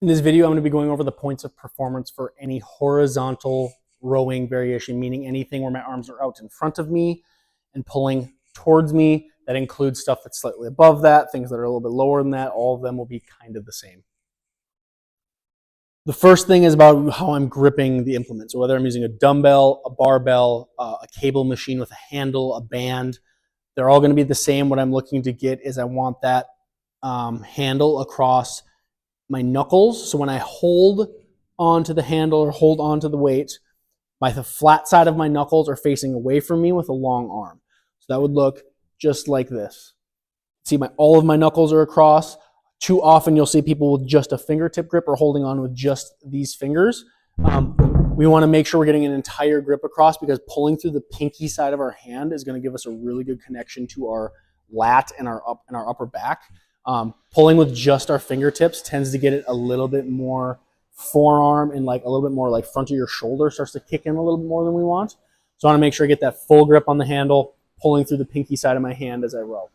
In this video, I'm going to be going over the points of performance for any horizontal rowing variation, meaning anything where my arms are out in front of me and pulling towards me. That includes stuff that's slightly above that, things that are a little bit lower than that. All of them will be kind of the same. The first thing is about how I'm gripping the implement. So whether I'm using a dumbbell, a barbell, a cable machine with a handle, a band, they're all going to be the same. What I'm looking to get is I want that handle across my knuckles. So when I hold onto the handle or hold onto the weight, the flat side of my knuckles are facing away from me with a long arm. So that would look just like this. See, all of my knuckles are across. Too often you'll see people with just a fingertip grip or holding on with just these fingers. We want to make sure we're getting an entire grip across, because pulling through the pinky side of our hand is going to give us a really good connection to our lat and our upper back. Pulling with just our fingertips tends to get it a little bit more forearm and like a little bit more like front of your shoulder starts to kick in a little bit more than we want. So I want to make sure I get that full grip on the handle, pulling through the pinky side of my hand as I row.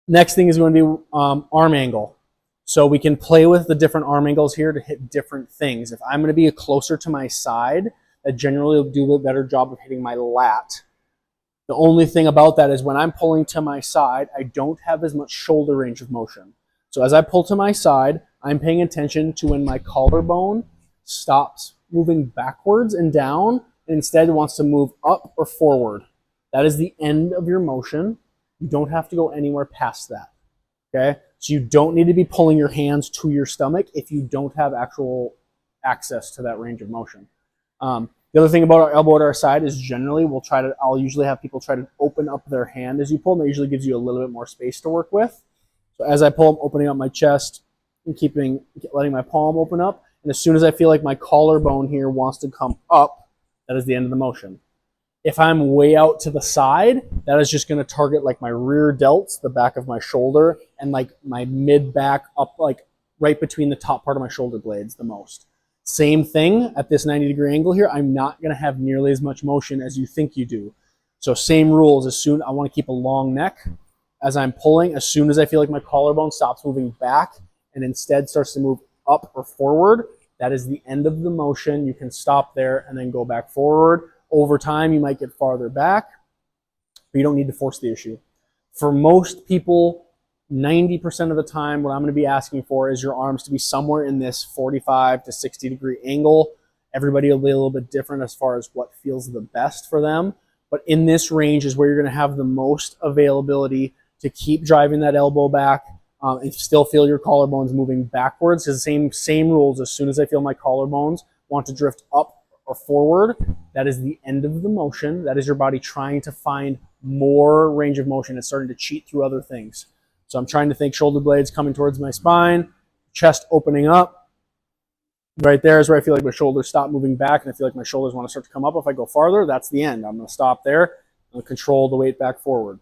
Next thing is going to be arm angle. So we can play with the different arm angles here to hit different things. If I'm going to be closer to my side, that generally will do a better job of hitting my lat. The only thing about that is when I'm pulling to my side, I don't have as much shoulder range of motion. So as I pull to my side, I'm paying attention to when my collarbone stops moving backwards and down, and instead wants to move up or forward. That is the end of your motion. You don't have to go anywhere past that. Okay? So you don't need to be pulling your hands to your stomach if you don't have actual access to that range of motion. The other thing about our elbow at our side is generally I'll usually have people try to open up their hand as you pull, and that usually gives you a little bit more space to work with. So as I pull, I'm opening up my chest and letting my palm open up. And as soon as I feel like my collarbone here wants to come up, that is the end of the motion. If I'm way out to the side, that is just going to target like my rear delts, the back of my shoulder, and like my mid back up, like right between the top part of my shoulder blades the most. Same thing at this 90-degree angle here. I'm not going to have nearly as much motion as you think you do. So same rules. I want to keep a long neck. As I'm pulling, as soon as I feel like my collarbone stops moving back and instead starts to move up or forward, that is the end of the motion. You can stop there and then go back forward. Over time, you might get farther back, but you don't need to force the issue. For most people, 90% of the time, what I'm going to be asking for is your arms to be somewhere in this 45 to 60-degree angle. Everybody will be a little bit different as far as what feels the best for them. But in this range is where you're going to have the most availability to keep driving that elbow back and still feel your collarbones moving backwards. Because the same rules. As soon as I feel my collarbones want to drift up or forward, that is the end of the motion. That is your body trying to find more range of motion. It's starting to cheat through other things. So I'm trying to think shoulder blades coming towards my spine, chest opening up. Right there is where I feel like my shoulders stop moving back, and I feel like my shoulders want to start to come up. If I go farther, that's the end. I'm going to stop there. I'm going to control the weight back forward.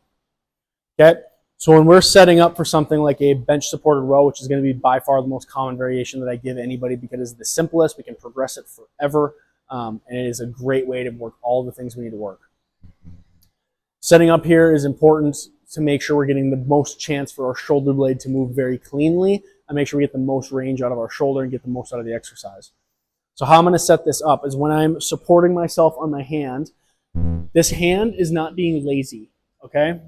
Okay? So when we're setting up for something like a bench-supported row, which is going to be by far the most common variation that I give anybody because it's the simplest, we can progress it forever, and it is a great way to work all the things we need to work. Setting up here is important to make sure we're getting the most chance for our shoulder blade to move very cleanly and make sure we get the most range out of our shoulder and get the most out of the exercise. So how I'm going to set this up is when I'm supporting myself on my hand, this hand is not being lazy, okay?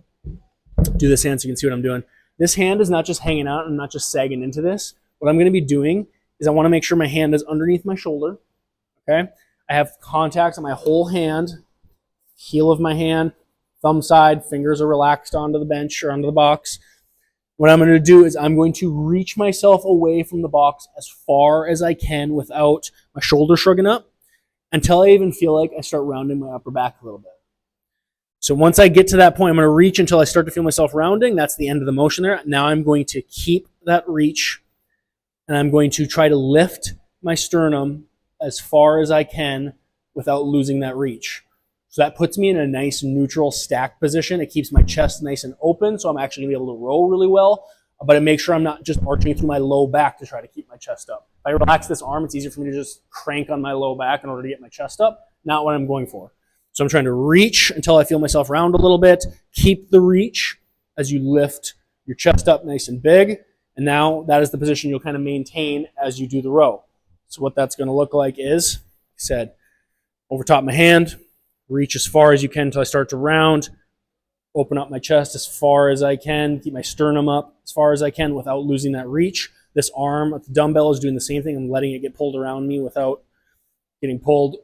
Do this hand so you can see what I'm doing. This hand is not just hanging out and not just sagging into this. What I'm going to be doing is I want to make sure my hand is underneath my shoulder, okay? I have contact on my whole hand, heel of my hand, thumb side, fingers are relaxed onto the bench or onto the box. What I'm going to do is I'm going to reach myself away from the box as far as I can without my shoulder shrugging up until I even feel like I start rounding my upper back a little bit. So once I get to that point, I'm going to reach until I start to feel myself rounding. That's the end of the motion there. Now I'm going to keep that reach, and I'm going to try to lift my sternum as far as I can without losing that reach. So that puts me in a nice neutral stack position. It keeps my chest nice and open, so I'm actually going to be able to row really well, but it makes sure I'm not just arching through my low back to try to keep my chest up. If I relax this arm, it's easier for me to just crank on my low back in order to get my chest up. Not what I'm going for. So I'm trying to reach until I feel myself round a little bit. Keep the reach as you lift your chest up nice and big, And now that is the position you'll kind of maintain as you do the row. So what that's going to look like is, like I said, over top my hand, reach as far as you can until I start to round, open up my chest as far as I can, keep my sternum up as far as I can without losing that reach. This arm at the dumbbell is doing the same thing. I'm letting it get pulled around me without getting pulled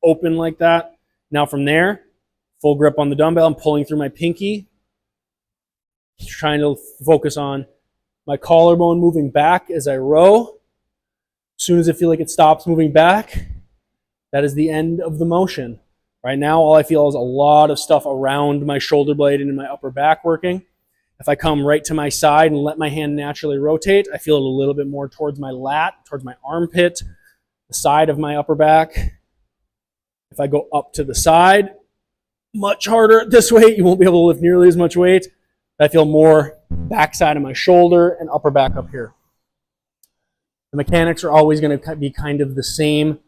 open like that. Now from there, full grip on the dumbbell. I'm pulling through my pinky, trying to focus on my collarbone moving back as I row. As soon as I feel like it stops moving back, that is the end of the motion. Right now, all I feel is a lot of stuff around my shoulder blade and in my upper back working. If I come right to my side and let my hand naturally rotate, I feel it a little bit more towards my lat, towards my armpit, the side of my upper back. If I go up to the side, much harder at this weight. You won't be able to lift nearly as much weight. I feel more backside of my shoulder and upper back up here. The mechanics are always going to be kind of the same.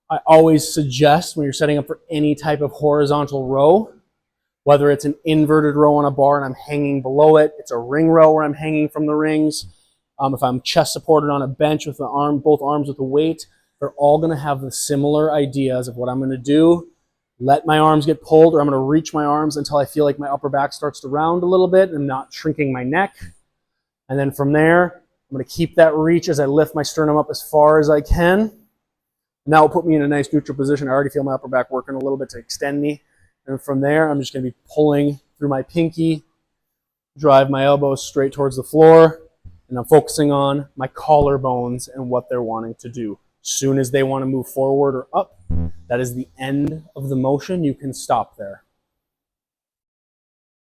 I always suggest when you're setting up for any type of horizontal row, whether it's an inverted row on a bar and I'm hanging below it, it's a ring row where I'm hanging from the rings, if I'm chest supported on a bench with the arm, both arms with the weight, they're all going to have the similar ideas of what I'm going to do. Let my arms get pulled, or I'm going to reach my arms until I feel like my upper back starts to round a little bit and I'm not shrinking my neck. And then from there, I'm going to keep that reach as I lift my sternum up as far as I can. And that will put me in a nice neutral position. I already feel my upper back working a little bit to extend me. And from there, I'm just going to be pulling through my pinky, drive my elbows straight towards the floor, and I'm focusing on my collarbones and what they're wanting to do. As soon as they want to move forward or up, that is the end of the motion. You can stop there.